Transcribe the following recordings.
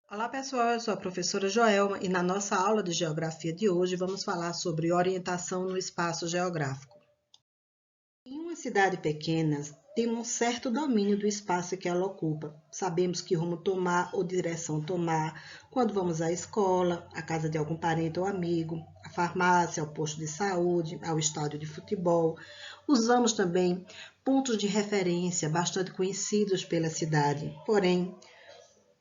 Olá pessoal, eu sou a professora Joelma e na nossa aula de geografia de hoje vamos falar sobre orientação no espaço geográfico. Em uma cidade pequena, temos um certo domínio do espaço que ela ocupa. Sabemos que rumo tomar ou direção tomar quando vamos à escola, à casa de algum parente ou amigo, à farmácia, ao posto de saúde, ao estádio de futebol. Usamos também pontos de referência bastante conhecidos pela cidade, porém,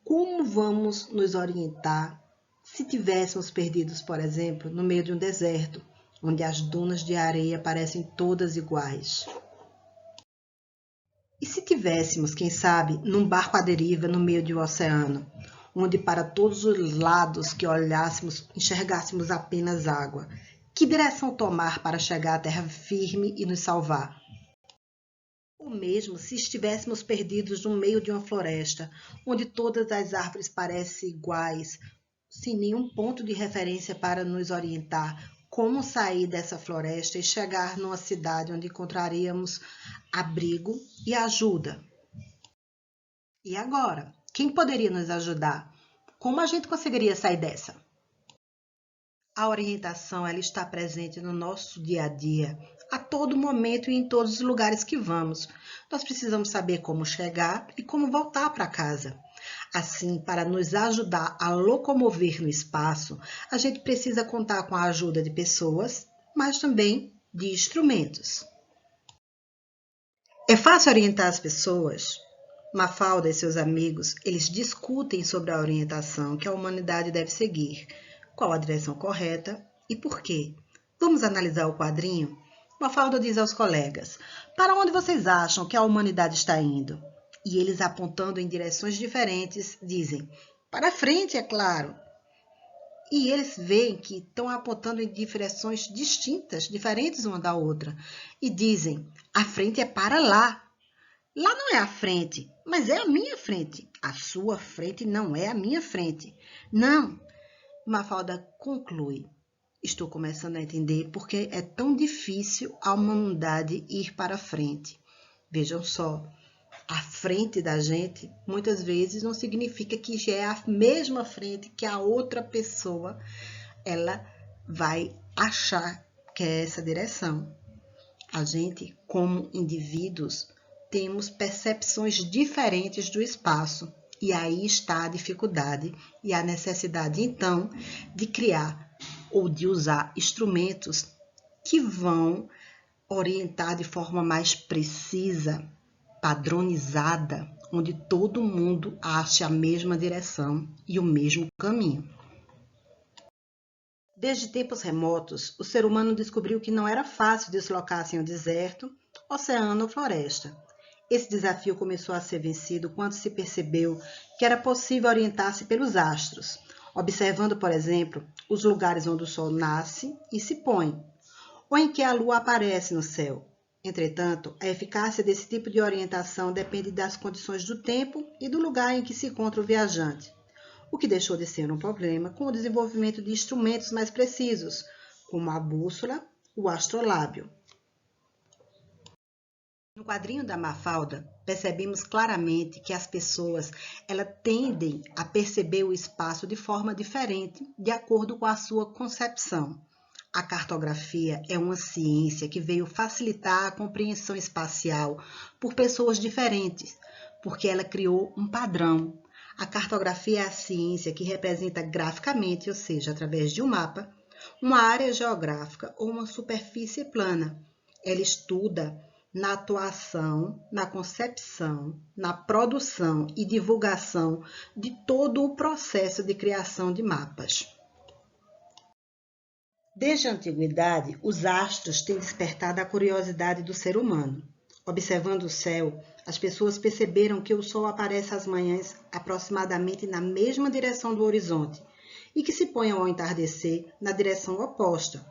como vamos nos orientar se tivéssemos perdidos, por exemplo, no meio de um deserto, onde as dunas de areia parecem todas iguais? E se tivéssemos, quem sabe, num barco à deriva no meio de um oceano, onde para todos os lados que olhássemos enxergássemos apenas água? Que direção tomar para chegar à terra firme e nos salvar? Ou mesmo se estivéssemos perdidos no meio de uma floresta, onde todas as árvores parecem iguais, sem nenhum ponto de referência para nos orientar, como sair dessa floresta e chegar numa cidade onde encontraríamos abrigo e ajuda? E agora? Quem poderia nos ajudar? Como a gente conseguiria sair dessa? A orientação ela está presente no nosso dia a dia, a todo momento e em todos os lugares que vamos. Nós precisamos saber como chegar e como voltar para casa. Assim, para nos ajudar a locomover no espaço, a gente precisa contar com a ajuda de pessoas, mas também de instrumentos. É fácil orientar as pessoas? Mafalda e seus amigos, eles discutem sobre a orientação que a humanidade deve seguir, qual a direção correta e por quê. Vamos analisar o quadrinho? Mafalda diz aos colegas: para onde vocês acham que a humanidade está indo? E eles, apontando em direções diferentes, dizem: para frente, é claro. E eles veem que estão apontando em direções distintas, diferentes uma da outra, e dizem: a frente é para lá. Lá não é a frente, mas é a minha frente. A sua frente não é a minha frente. Não, Mafalda conclui. Estou começando a entender porque é tão difícil a humanidade ir para frente. Vejam só, a frente da gente muitas vezes não significa que já é a mesma frente que a outra pessoa ela vai achar que é essa direção. A gente, como indivíduos, temos percepções diferentes do espaço. E aí está a dificuldade e a necessidade, então, de criar ou de usar instrumentos que vão orientar de forma mais precisa, padronizada, onde todo mundo ache a mesma direção e o mesmo caminho. Desde tempos remotos, o ser humano descobriu que não era fácil deslocar-se em um deserto, oceano ou floresta. Esse desafio começou a ser vencido quando se percebeu que era possível orientar-se pelos astros, observando, por exemplo, os lugares onde o Sol nasce e se põe, ou em que a Lua aparece no céu. Entretanto, a eficácia desse tipo de orientação depende das condições do tempo e do lugar em que se encontra o viajante, o que deixou de ser um problema com o desenvolvimento de instrumentos mais precisos, como a bússola, o astrolábio. No quadrinho da Mafalda, percebemos claramente que as pessoas tendem a perceber o espaço de forma diferente, de acordo com a sua concepção. A cartografia é uma ciência que veio facilitar a compreensão espacial por pessoas diferentes, porque ela criou um padrão. A cartografia é a ciência que representa graficamente, ou seja, através de um mapa, uma área geográfica ou uma superfície plana. Ela estuda na atuação, na concepção, na produção e divulgação de todo o processo de criação de mapas. Desde a antiguidade, os astros têm despertado a curiosidade do ser humano. Observando o céu, as pessoas perceberam que o Sol aparece às manhãs aproximadamente na mesma direção do horizonte e que se põe ao entardecer na direção oposta,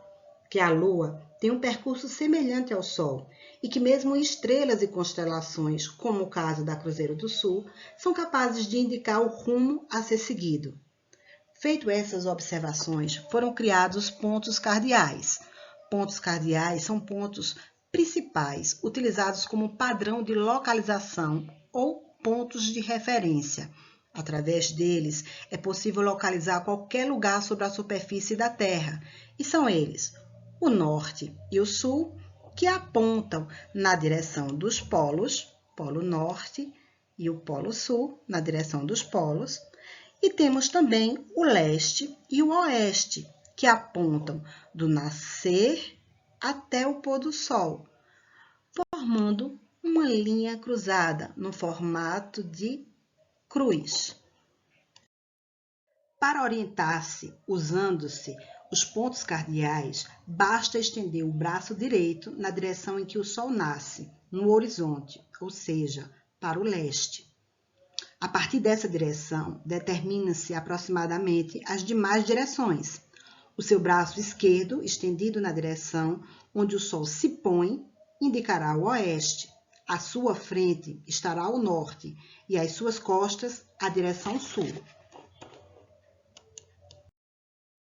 que a Lua tem um percurso semelhante ao Sol e que mesmo estrelas e constelações, como o caso da Cruzeiro do Sul, são capazes de indicar o rumo a ser seguido. Feito essas observações, foram criados pontos cardeais. Pontos cardeais são pontos principais utilizados como padrão de localização ou pontos de referência. Através deles, é possível localizar qualquer lugar sobre a superfície da Terra, e são eles, o Norte e o Sul, que apontam na direção dos polos, Polo Norte e o Polo Sul, na direção dos polos, e temos também o Leste e o Oeste, que apontam do nascer até o pôr do sol, formando uma linha cruzada no formato de cruz. Para orientar-se usando-se os pontos cardeais, basta estender o braço direito na direção em que o sol nasce, no horizonte, ou seja, para o leste. A partir dessa direção, determina-se aproximadamente as demais direções. O seu braço esquerdo, estendido na direção onde o sol se põe, indicará o oeste. À sua frente estará o norte e às suas costas a direção sul.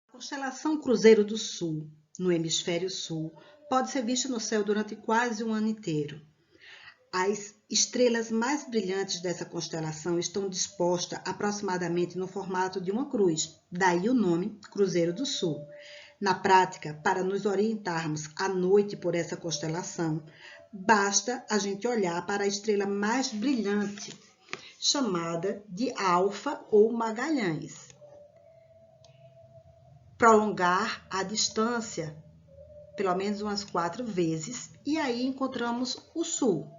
A constelação Cruzeiro do Sul, no hemisfério sul, pode ser vista no céu durante quase um ano inteiro. As estrelas mais brilhantes dessa constelação estão dispostas aproximadamente no formato de uma cruz, daí o nome Cruzeiro do Sul. Na prática, para nos orientarmos à noite por essa constelação, basta a gente olhar para a estrela mais brilhante, chamada de Alfa ou Magalhães. Prolongar a distância pelo menos umas 4 vezes e aí encontramos o Sul.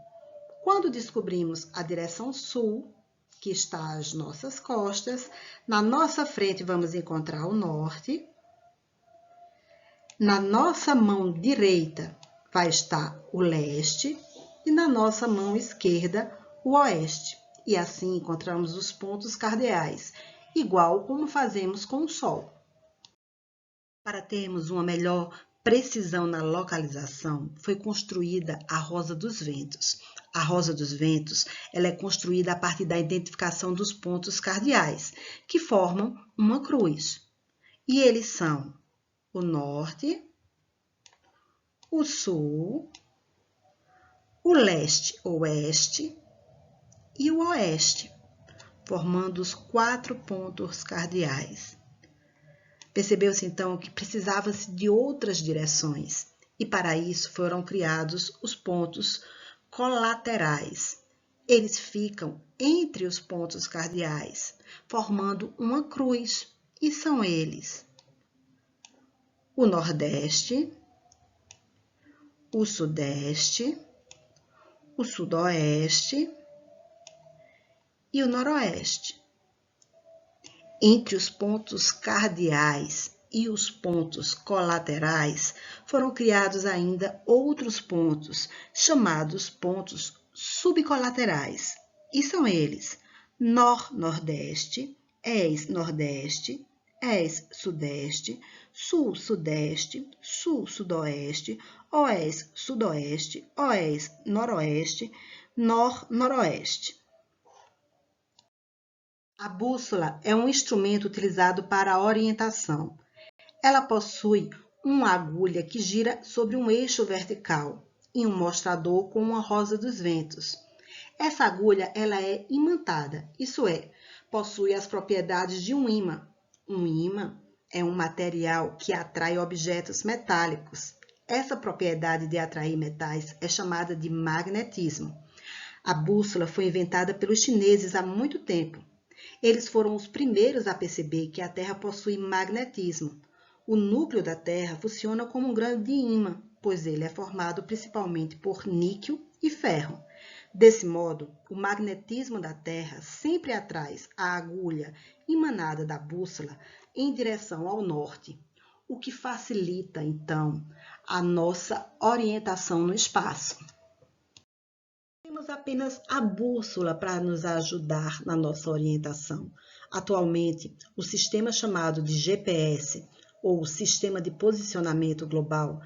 Quando descobrimos a direção sul, que está às nossas costas, na nossa frente vamos encontrar o norte. Na nossa mão direita vai estar o leste e na nossa mão esquerda o oeste. E assim encontramos os pontos cardeais, igual como fazemos com o Sol. Para termos uma melhor precisão na localização, foi construída a Rosa dos Ventos. A Rosa dos Ventos ela é construída a partir da identificação dos pontos cardeais, que formam uma cruz. E eles são o Norte, o Sul, o Leste-Oeste e o Oeste, formando os 4 pontos cardeais. Percebeu-se, então, que precisava-se de outras direções, e para isso foram criados os pontos colaterais. Eles ficam entre os pontos cardeais, formando uma cruz, e são eles o Nordeste, o Sudeste, o Sudoeste e o Noroeste. Entre os pontos cardeais e os pontos colaterais foram criados ainda outros pontos, chamados pontos subcolaterais, e são eles Nor-Nordeste, Ex-Nordeste, Ex-Sudeste, Sul-Sudeste, Sul-Sudoeste, Oeste-Sudoeste, Oeste-Noroeste, Nor-Noroeste. A bússola é um instrumento utilizado para a orientação. Ela possui uma agulha que gira sobre um eixo vertical e um mostrador com uma rosa dos ventos. Essa agulha ela é imantada, isso é, possui as propriedades de um ímã. Um ímã é um material que atrai objetos metálicos. Essa propriedade de atrair metais é chamada de magnetismo. A bússola foi inventada pelos chineses há muito tempo. Eles foram os primeiros a perceber que a Terra possui magnetismo. O núcleo da Terra funciona como um grande ímã, pois ele é formado principalmente por níquel e ferro. Desse modo, o magnetismo da Terra sempre atrai a agulha imanada da bússola em direção ao norte, o que facilita, então, a nossa orientação no espaço. Temos apenas a bússola para nos ajudar na nossa orientação. Atualmente, o sistema chamado de GPS, ou Sistema de Posicionamento Global,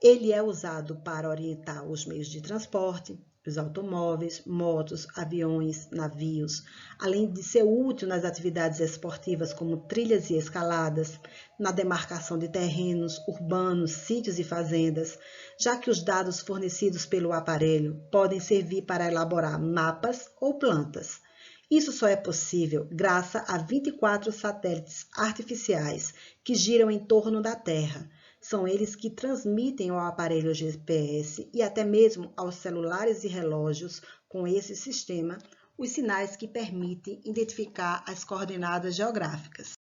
ele é usado para orientar os meios de transporte, os automóveis, motos, aviões, navios, além de ser útil nas atividades esportivas como trilhas e escaladas, na demarcação de terrenos urbanos, sítios e fazendas, já que os dados fornecidos pelo aparelho podem servir para elaborar mapas ou plantas. Isso só é possível graças a 24 satélites artificiais que giram em torno da Terra. São eles que transmitem ao aparelho GPS e até mesmo aos celulares e relógios com esse sistema os sinais que permitem identificar as coordenadas geográficas.